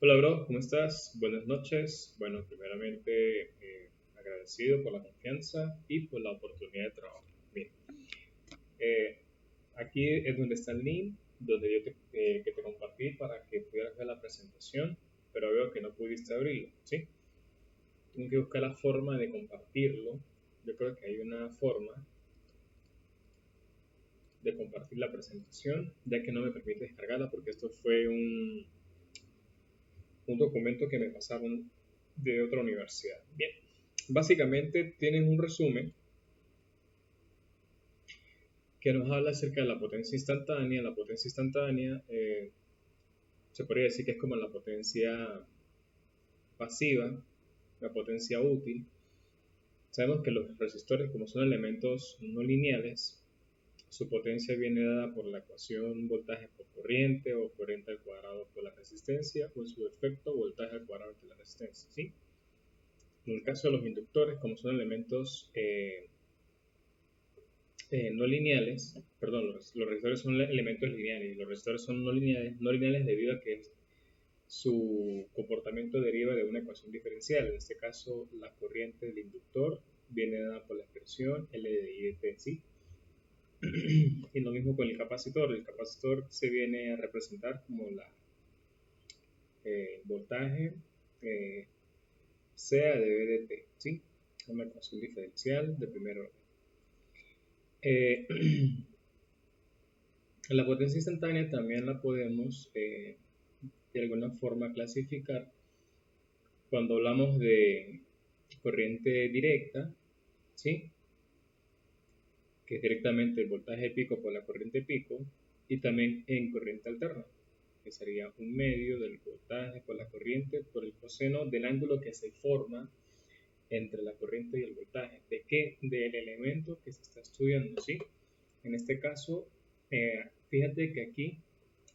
Hola, bro, ¿cómo estás? Buenas noches. Bueno, primeramente agradecido por la confianza y por la oportunidad de trabajo. Bien, eh, aquí es donde está el link, donde que te compartí para que pudieras ver la presentación, pero veo que no pudiste abrirlo, ¿sí? Tengo que buscar la forma de compartirlo. Yo creo que hay una forma de compartir la presentación, ya que no me permite descargarla porque esto fue un documento que me pasaron de otra universidad. Bien, básicamente tienen un resumen que nos habla acerca de la potencia instantánea. La potencia instantánea se podría decir que es como la potencia pasiva, la potencia útil. Sabemos que los resistores, como son elementos no lineales, su potencia viene dada por la ecuación voltaje por corriente o corriente al cuadrado por la resistencia o en su defecto voltaje al cuadrado por la resistencia. ¿Sí? En el caso de los inductores, como son elementos no lineales, perdón, los resistores son elementos lineales y los resistores son no lineales debido a que su comportamiento deriva de una ecuación diferencial. En este caso, la corriente del inductor viene dada por la expresión L de I de T, ¿sí? Y lo mismo con el capacitor. El capacitor se viene a representar como la voltaje eh, sea de V de T, ¿sí? Una ecuación diferencial de primer orden. Eh, la potencia instantánea también la podemos de alguna forma clasificar cuando hablamos de corriente directa, ¿sí? Que es directamente el voltaje pico por la corriente pico, y también en corriente alterna, que sería un medio del voltaje por la corriente por el coseno del ángulo que se forma entre la corriente y el voltaje. ¿De qué? Del elemento que se está estudiando, ¿sí? En este caso, fíjate que aquí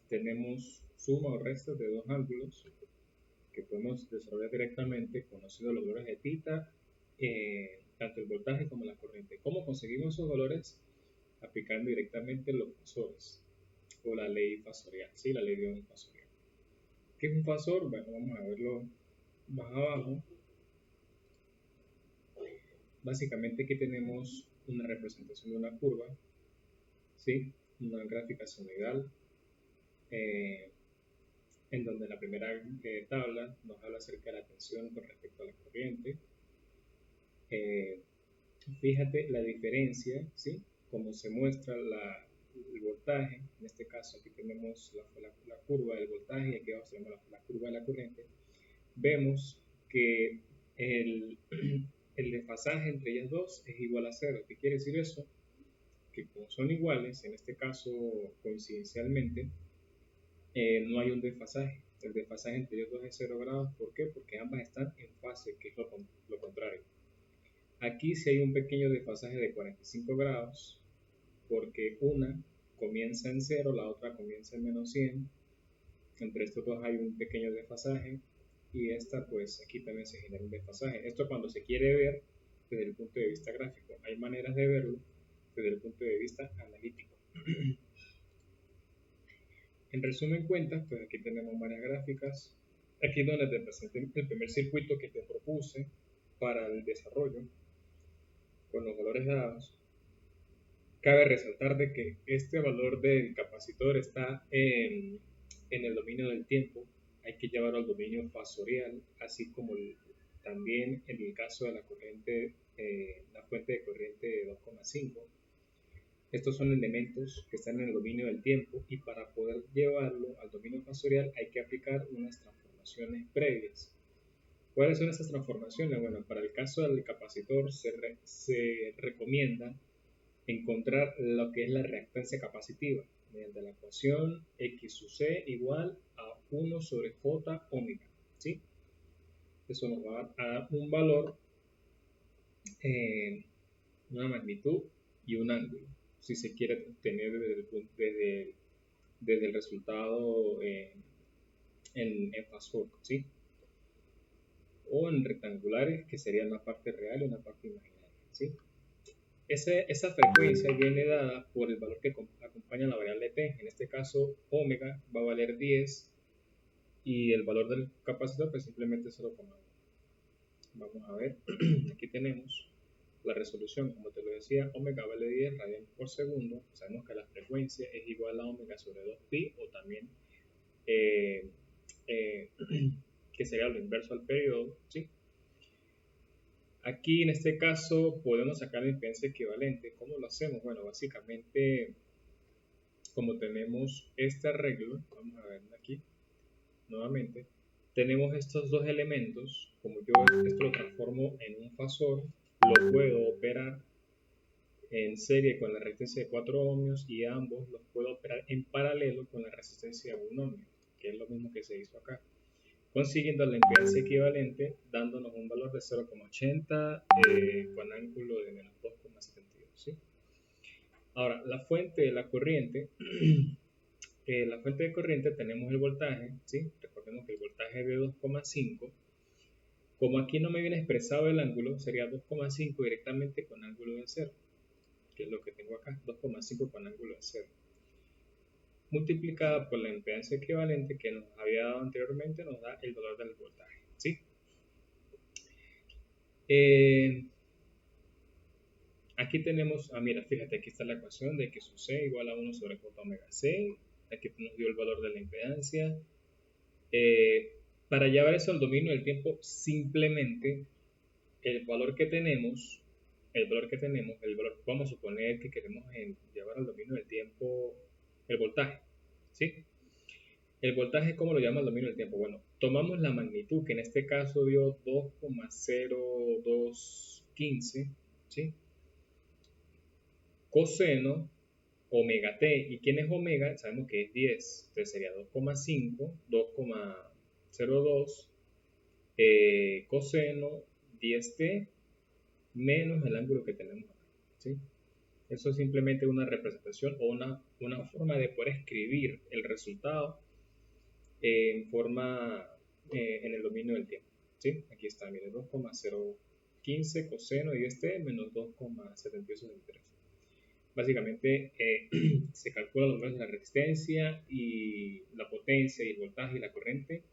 tenemos suma o resta de dos ángulos que podemos resolver directamente conociendo los valores de tita, tanto el voltaje como la corriente. ¿Cómo conseguimos esos valores? Aplicando directamente los fasores o la ley fasorial, ¿sí? La ley de un fasorial. ¿Qué es un fasor? Bueno, vamos a verlo más abajo. Básicamente aquí tenemos una representación de una curva, ¿sí? Una gráfica sinusoidal, eh, en donde la primera tabla nos habla acerca de la tensión con respecto a la corriente. Eh, Fíjate la diferencia, ¿sí? Como se muestra el voltaje, en este caso aquí tenemos la curva del voltaje y aquí abajo tenemos la curva de la corriente, vemos que el, el desfasaje entre ellas dos es igual a cero. ¿Qué quiere decir eso? Que como son iguales, en este caso coincidencialmente, no hay un desfasaje. El desfasaje entre ellos dos es 0 grados. ¿Por qué? Porque ambas están en fase, que es lo contrario. Aquí sí hay un pequeño desfasaje de 45 grados, porque una comienza en 0, la otra comienza en -100. Entre estos dos hay un pequeño desfasaje y esta, pues aquí también se genera un desfasaje. Esto cuando se quiere ver desde el punto de vista gráfico. Hay maneras de verlo desde el punto de vista analítico. En resumen cuentas, pues aquí tenemos varias gráficas. Aquí es donde te presenté el primer circuito que te propuse para el desarrollo con los valores dados. Cabe resaltar de que este valor del capacitor está en el dominio del tiempo. Hay que llevarlo al dominio fasorial, así como también en el caso de la corriente, la fuente de corriente de 2,5. Estos son elementos que están en el dominio del tiempo y para poder llevarlo al dominio fasorial hay que aplicar unas transformaciones previas. ¿Cuáles son esas transformaciones? Bueno, para el caso del capacitor se recomienda encontrar lo que es la reactancia capacitiva mediante la ecuación X sub C igual a 1 sobre J omega, ¿sí? Eso nos va a dar un valor, eh, una magnitud y un ángulo, si se quiere obtener desde el resultado en fasor, ¿sí? O en rectangulares, que sería una parte real y una parte imaginaria, ¿sí? Esa frecuencia viene dada por el valor que acompaña la variable t. En este caso, omega va a valer 10 y el valor del capacitor pues simplemente es 0,1. Vamos a ver, aquí tenemos la resolución, como te lo decía, omega vale 10 radianes por segundo. Sabemos que la frecuencia es igual a omega sobre 2pi, o también eh, eh, que sería lo inverso al periodo, ¿sí? Aquí en este caso podemos sacar la impedancia equivalente. ¿Cómo lo hacemos? Bueno, básicamente, como tenemos este arreglo, vamos a ver aquí nuevamente, tenemos estos dos elementos. Como yo esto lo transformo en un fasor, lo puedo operar en serie con la resistencia de 4 ohmios, y ambos los puedo operar en paralelo con la resistencia de 1 ohmio, que es lo mismo que se hizo acá, consiguiendo la impedancia equivalente, dándonos un valor de 0,80 con ángulo de menos 2,72. ¿Sí? Ahora, la fuente de la corriente, la fuente de corriente tenemos el voltaje, ¿sí? Recordemos que el voltaje es de 2,5. Como aquí no me viene expresado el ángulo, sería 2,5 directamente con ángulo de 0, que es lo que tengo acá, 2,5 con ángulo de 0, multiplicada por la impedancia equivalente que nos había dado anteriormente, nos da el valor del voltaje, ¿sí? Aquí tenemos, mira, fíjate, aquí está la ecuación de que su C igual a 1 sobre J omega C. Aquí nos dio el valor de la impedancia. Para llevar eso al dominio del tiempo, simplemente el valor que tenemos, vamos a suponer que queremos llevar al dominio del tiempo el voltaje, ¿sí? El voltaje, ¿cómo lo llama el dominio del tiempo? Bueno, tomamos la magnitud, que en este caso dio 2,0215, ¿sí? Coseno omega t. ¿Y quién es omega? Sabemos que es 10. Entonces sería 2,5, 2,02 coseno 10t menos el ángulo que tenemos acá, ¿sí? Eso es simplemente una representación o una forma de poder escribir el resultado en forma en el dominio del tiempo, ¿sí? Aquí está, mire, 2,015 coseno 10t menos 2,7863. Básicamente se calcula los números de la resistencia y la potencia y el voltaje y la corriente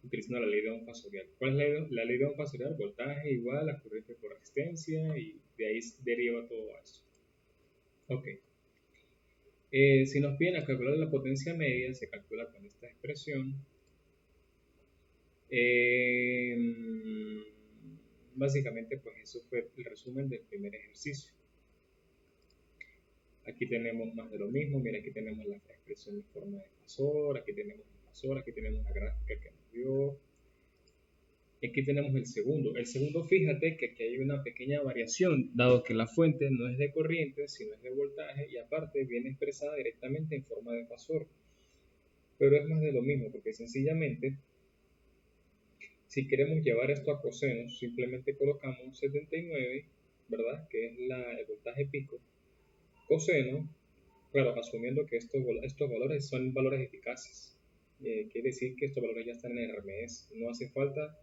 utilizando la ley de Ohm fasorial. ¿Cuál es la ley de Ohm fasorial? Voltaje igual a corriente por resistencia, y de ahí deriva todo eso. Ok. Si nos piden a calcular la potencia media, se calcula con esta expresión. Básicamente, pues eso fue el resumen del primer ejercicio. Aquí tenemos más de lo mismo. Mira, aquí tenemos la expresión en forma de fasor, aquí tenemos el fasor, aquí tenemos la gráfica que nos dio. Aquí tenemos el segundo. El segundo, fíjate que aquí hay una pequeña variación, dado que la fuente no es de corriente, sino es de voltaje, y aparte viene expresada directamente en forma de fasor. Pero es más de lo mismo, porque sencillamente, si queremos llevar esto a cosenos, simplemente colocamos 79, ¿verdad? Que es el voltaje pico. Coseno, claro, asumiendo que estos valores son valores eficaces. Quiere decir que estos valores ya están en RMS. No hace falta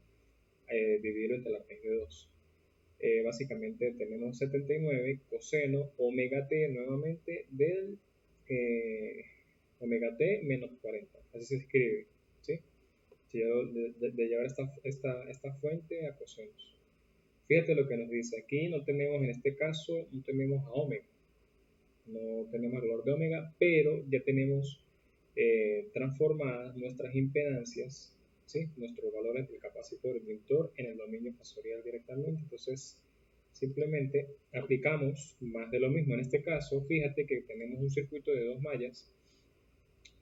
dividirlo entre la raíz de 2. Básicamente tenemos 79 coseno omega t nuevamente del omega t menos 40. Así se escribe, ¿sí? De llevar esta fuente a cosenos. Fíjate lo que nos dice aquí. No tenemos, en este caso, no tenemos a omega. No tenemos el valor de omega, pero ya tenemos transformadas nuestras impedancias, ¿sí? Nuestros valores del capacitor y del inductor en el dominio fasorial directamente. Entonces, simplemente aplicamos más de lo mismo. En este caso, fíjate que tenemos un circuito de dos mallas.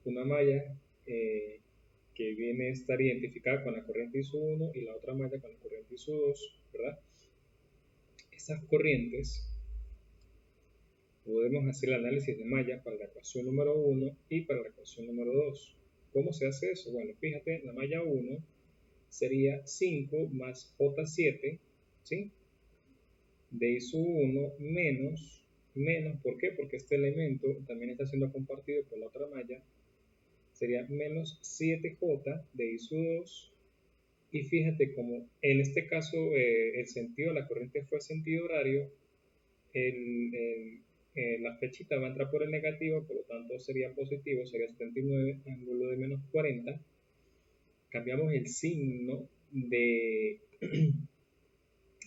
Una malla que viene a estar identificada con la corriente ISO1 y la otra malla con la corriente ISO2, ¿verdad? Esas corrientes podemos hacer el análisis de malla para la ecuación número 1 y para la ecuación número 2. ¿Cómo se hace eso? Bueno, fíjate, la malla 1 sería 5 más J7, ¿sí? De ISO1 menos, ¿por qué? Porque este elemento también está siendo compartido por la otra malla, sería menos 7J de ISO2. Y fíjate como en este caso el sentido, la corriente fue sentido horario, la flechita va a entrar por el negativo, por lo tanto sería positivo, sería 79, ángulo de menos 40. cambiamos el signo de,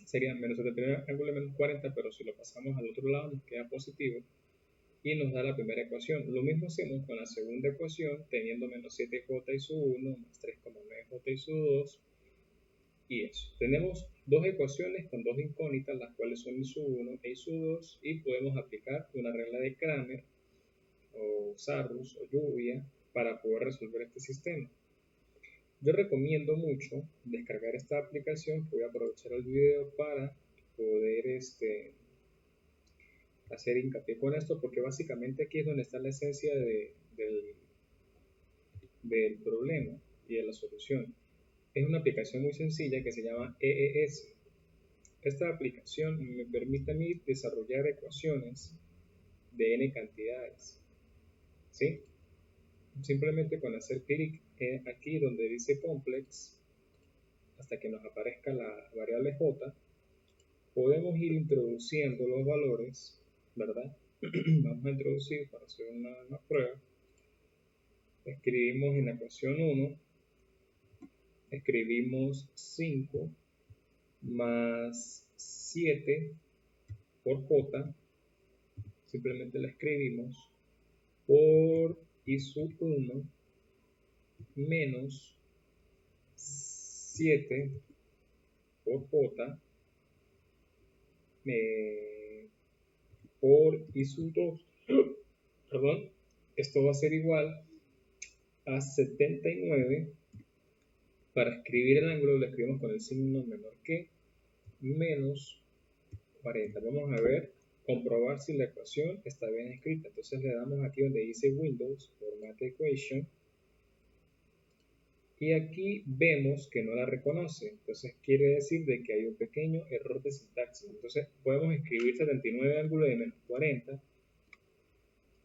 sería menos 79 ángulo de menos 40, pero si lo pasamos al otro lado nos queda positivo y nos da la primera ecuación. Lo mismo hacemos con la segunda ecuación, teniendo menos 7j y su 1, más 3,9j y su 2, y eso. Tenemos dos ecuaciones con dos incógnitas, las cuales son I sub 1 e I sub 2, y podemos aplicar una regla de Cramer, o Sarrus, o lluvia, para poder resolver este sistema. Yo recomiendo mucho descargar esta aplicación, que voy a aprovechar el video para poder hacer hincapié con esto, porque básicamente aquí es donde está la esencia del problema y de la solución. Es una aplicación muy sencilla que se llama EES. Esta aplicación me permite a mí desarrollar ecuaciones de n cantidades, ¿sí? Simplemente con hacer clic aquí donde dice complex, hasta que nos aparezca la variable j, podemos ir introduciendo los valores, ¿verdad? Vamos a introducir para hacer una prueba. Escribimos en la ecuación 1, escribimos 5 más 7 por j, simplemente la escribimos, por I sub 1 menos 7 por j por I sub 2, perdón, esto va a ser igual a 79. Para escribir el ángulo lo escribimos con el signo menor que, menos 40. Vamos a ver, comprobar si la ecuación está bien escrita. Entonces le damos aquí donde dice Windows, Format Equation, y aquí vemos que no la reconoce. Entonces quiere decir de que hay un pequeño error de sintaxis. Entonces podemos escribir 79 ángulo de menos 40,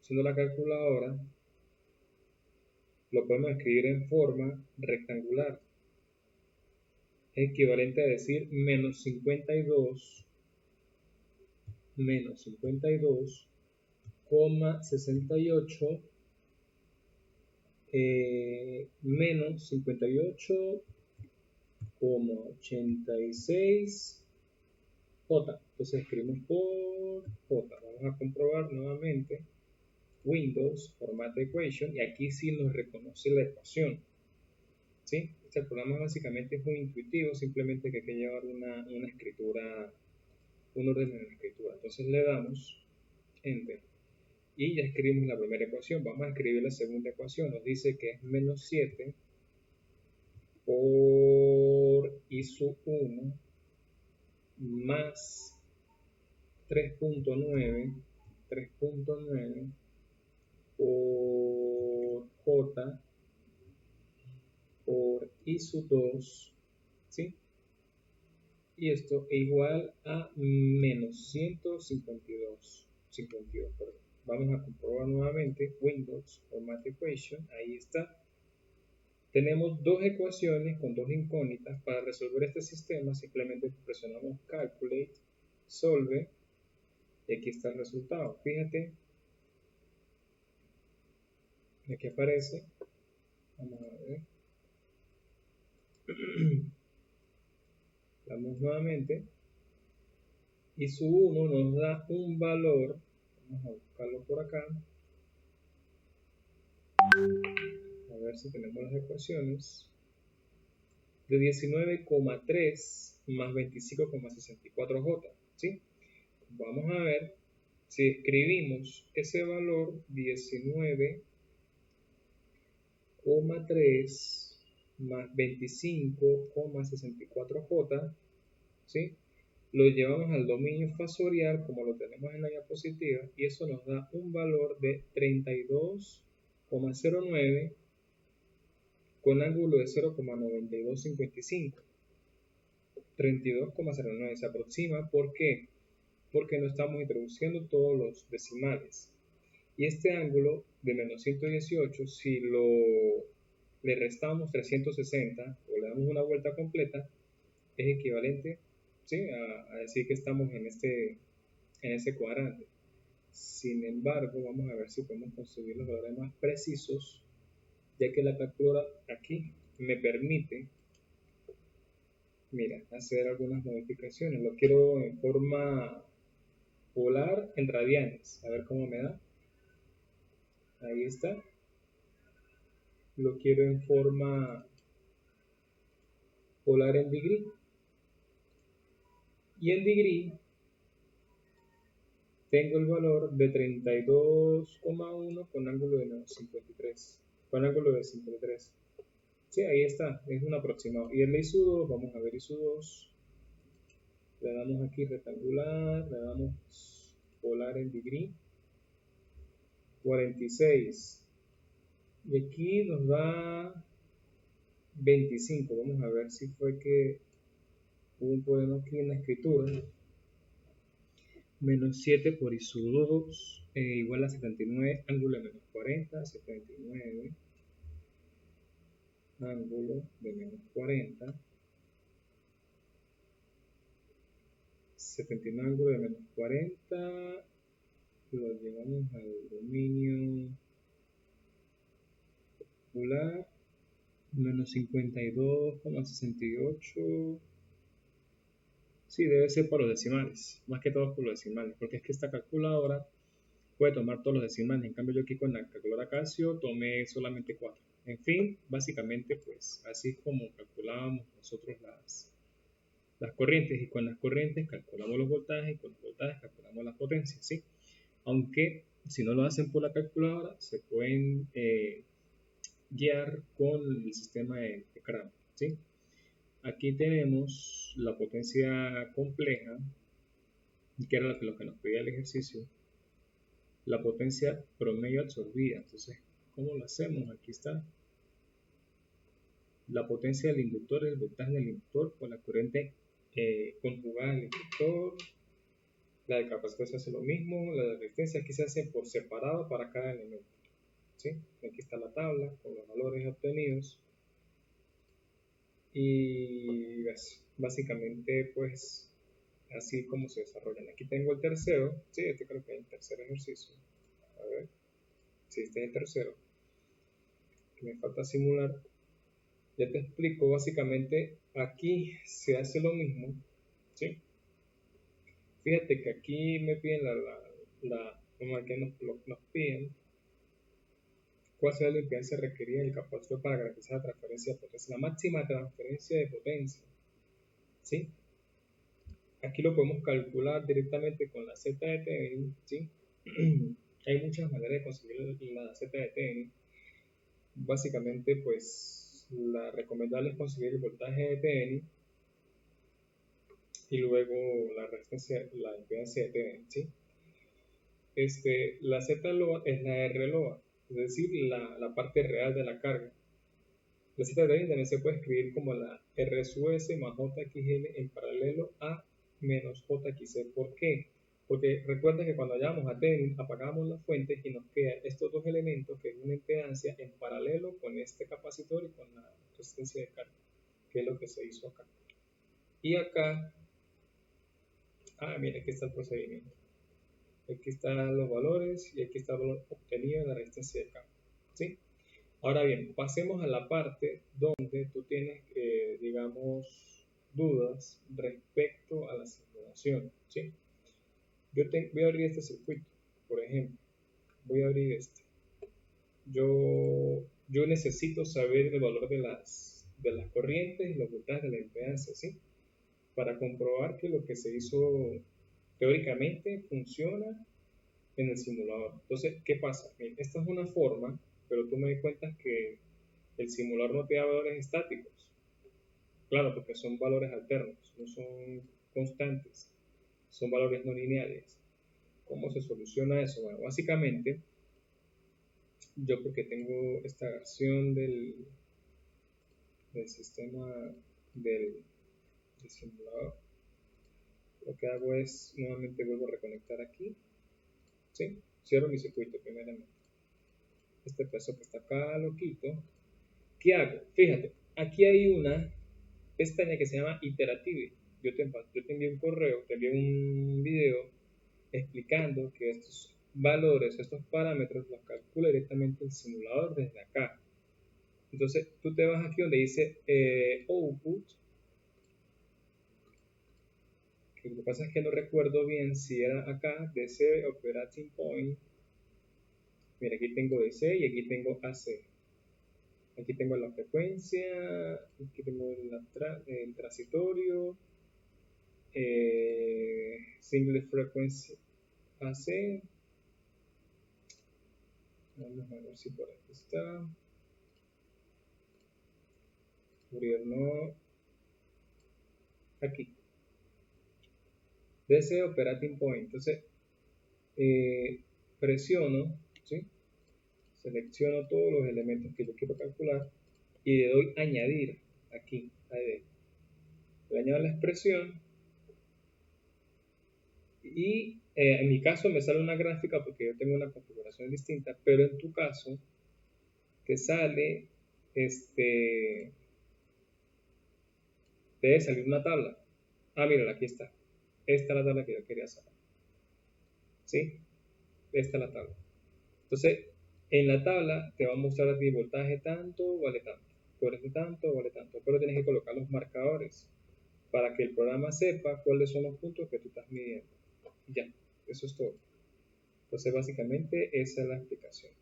usando la calculadora, lo podemos escribir en forma rectangular. Es equivalente a decir menos 52 68 menos 58,86 j. Entonces escribimos por j. Vamos a comprobar nuevamente Windows, Format Equation, y aquí sí nos reconoce la ecuación, ¿sí? Este programa básicamente es muy intuitivo, simplemente que hay que llevar una escritura, un orden en la escritura. Entonces le damos Enter y ya escribimos la primera ecuación. Vamos a escribir la segunda ecuación. Nos dice que es menos 7 por I sub 1 más 3.9 por j por I sub 2, ¿sí? Y esto es igual a menos 152, perdón. Vamos a comprobar nuevamente Windows, Format Equation, ahí está. Tenemos dos ecuaciones con dos incógnitas. Para resolver este sistema simplemente presionamos Calculate, Solve, y aquí está el resultado. Fíjate, aquí aparece, vamos a ver, damos nuevamente, y su 1 nos da un valor, vamos a buscarlo por acá, a ver si tenemos las ecuaciones, de 19,3 más 25,64j, ¿sí? Vamos a ver si escribimos ese valor 19,3 más 25,64j, ¿sí? Lo llevamos al dominio fasorial como lo tenemos en la diapositiva y eso nos da un valor de 32,09 con ángulo de 0,9255. 32,09 se aproxima. ¿Por qué? Porque no estamos introduciendo todos los decimales. Y este ángulo de menos 118, si le restamos 360 o le damos una vuelta completa, es equivalente, ¿sí?, a decir que estamos en ese cuadrante. Sin embargo, vamos a ver si podemos conseguir los valores más precisos, ya que la calculadora aquí me permite, mira, hacer algunas modificaciones. Lo quiero en forma polar en radianes. A ver cómo me da. Ahí está. Lo quiero en forma polar en degree. Y en degree tengo el valor de 32,1 con ángulo de menos 53. Con ángulo de 53. Sí, ahí está. Es un aproximado. Y el ISO2, vamos a ver ISO2. Le damos aquí rectangular, le damos polar en degree. 46. Y aquí nos da 25. Vamos a ver si fue que hubo un problema aquí en la escritura. Menos 7 por ISO2 igual a 79, ángulo de menos 40, 79, ángulo de menos 40, 79 ángulo de menos 40, lo llevamos al dominio popular, menos 52,68. Sí, debe ser por los decimales, más que todo por los decimales, porque es que esta calculadora puede tomar todos los decimales. En cambio, yo aquí con la calculadora Casio tomé solamente 4. En fin, básicamente, pues así es como calculábamos nosotros las corrientes. Y con las corrientes calculamos los voltajes, y con los voltajes calculamos las potencias, ¿sí? Aunque si no lo hacen por la calculadora, se pueden guiar con el sistema de Crank, ¿sí? Aquí tenemos la potencia compleja, que era lo que nos pedía el ejercicio, la potencia promedio absorbida. Entonces, ¿cómo lo hacemos? Aquí está. La potencia del inductor, el voltaje del inductor con la corriente conjugada al inductor. La de capacitor se hace lo mismo. La de resistencia aquí se hace por separado para cada elemento, ¿sí? Aquí está la tabla con los valores obtenidos. Y ves, básicamente, pues, así como se desarrollan. Aquí tengo el tercero. Sí, este creo que es el tercer ejercicio. A ver. Sí, este es el tercero. Que me falta simular. Ya te explico, básicamente aquí se hace lo mismo, ¿sí? Fíjate que aquí me piden como aquí nos piden cuál será la impedancia requerida del capacitor para garantizar la transferencia de potencia, la máxima transferencia de potencia, ¿sí? Aquí lo podemos calcular directamente con la Z de Thevenin, ¿sí? Hay muchas maneras de conseguir la Z de Thevenin. Básicamente, pues, la recomendable es conseguir el voltaje de Thevenin y luego la resistencia, la impedancia de Thevenin, ¿sí? La Z LOA es la R LOA, es decir, la parte real de la carga. La Z de Thevenin también se puede escribir como la R sub S más JXL en paralelo a menos JXC. ¿Por qué? Porque recuerda que cuando llamamos a Thevenin apagamos las fuentes y nos quedan estos dos elementos, que es una impedancia en paralelo con este capacitor y con la resistencia de carga, que es lo que se hizo acá. Y acá, mira, aquí está el procedimiento. Aquí están los valores y aquí está el valor obtenido de la resistencia de carga, ¿sí? Ahora bien, pasemos a la parte donde tú tienes, digamos, dudas respecto a la simulación, ¿sí? Voy a abrir este circuito, por ejemplo. Voy a abrir este. Yo necesito saber el valor de las corrientes y los voltajes de la impedancia, ¿sí? Para comprobar que lo que se hizo teóricamente funciona en el simulador. Entonces, ¿qué pasa? Bien, esta es una forma, pero tú me das cuenta que el simulador no te da valores estáticos. Claro, porque son valores alternos, no son constantes, son valores no lineales. ¿Cómo se soluciona eso? Bueno, básicamente, yo porque tengo esta versión del sistema del simulador, lo que hago es nuevamente vuelvo a reconectar aquí, ¿sí? Cierro mi circuito primeramente. Este peso que está acá lo quito. ¿Qué hago? Fíjate, aquí hay una pestaña que se llama Iterative. Yo te envié un correo, te envié un video explicando que estos valores, estos parámetros los calcula directamente el simulador desde acá. Entonces tú te vas aquí donde dice output, que lo que pasa es que no recuerdo bien si era acá, DC Operating Point. Mira, aquí tengo DC y aquí tengo AC. Aquí tengo la frecuencia, aquí tengo el transitorio, single frequency AC. Vamos a ver si por aquí está. Fourier no. Aquí. DC Operating Point. Entonces, presiono, ¿sí? Selecciono todos los elementos que yo quiero calcular y le doy añadir aquí. Le añado la expresión y en mi caso me sale una gráfica porque yo tengo una configuración distinta, pero en tu caso te sale, debe salir una tabla. Ah, mira, aquí está. Esta es la tabla que yo quería sacar. ¿Sí? Esta es la tabla. Entonces, en la tabla te va a mostrar a ti voltaje tanto, vale tanto. Corriente tanto, vale tanto. Pero tienes que colocar los marcadores para que el programa sepa cuáles son los puntos que tú estás midiendo. Ya, eso es todo. Entonces, básicamente, esa es la explicación.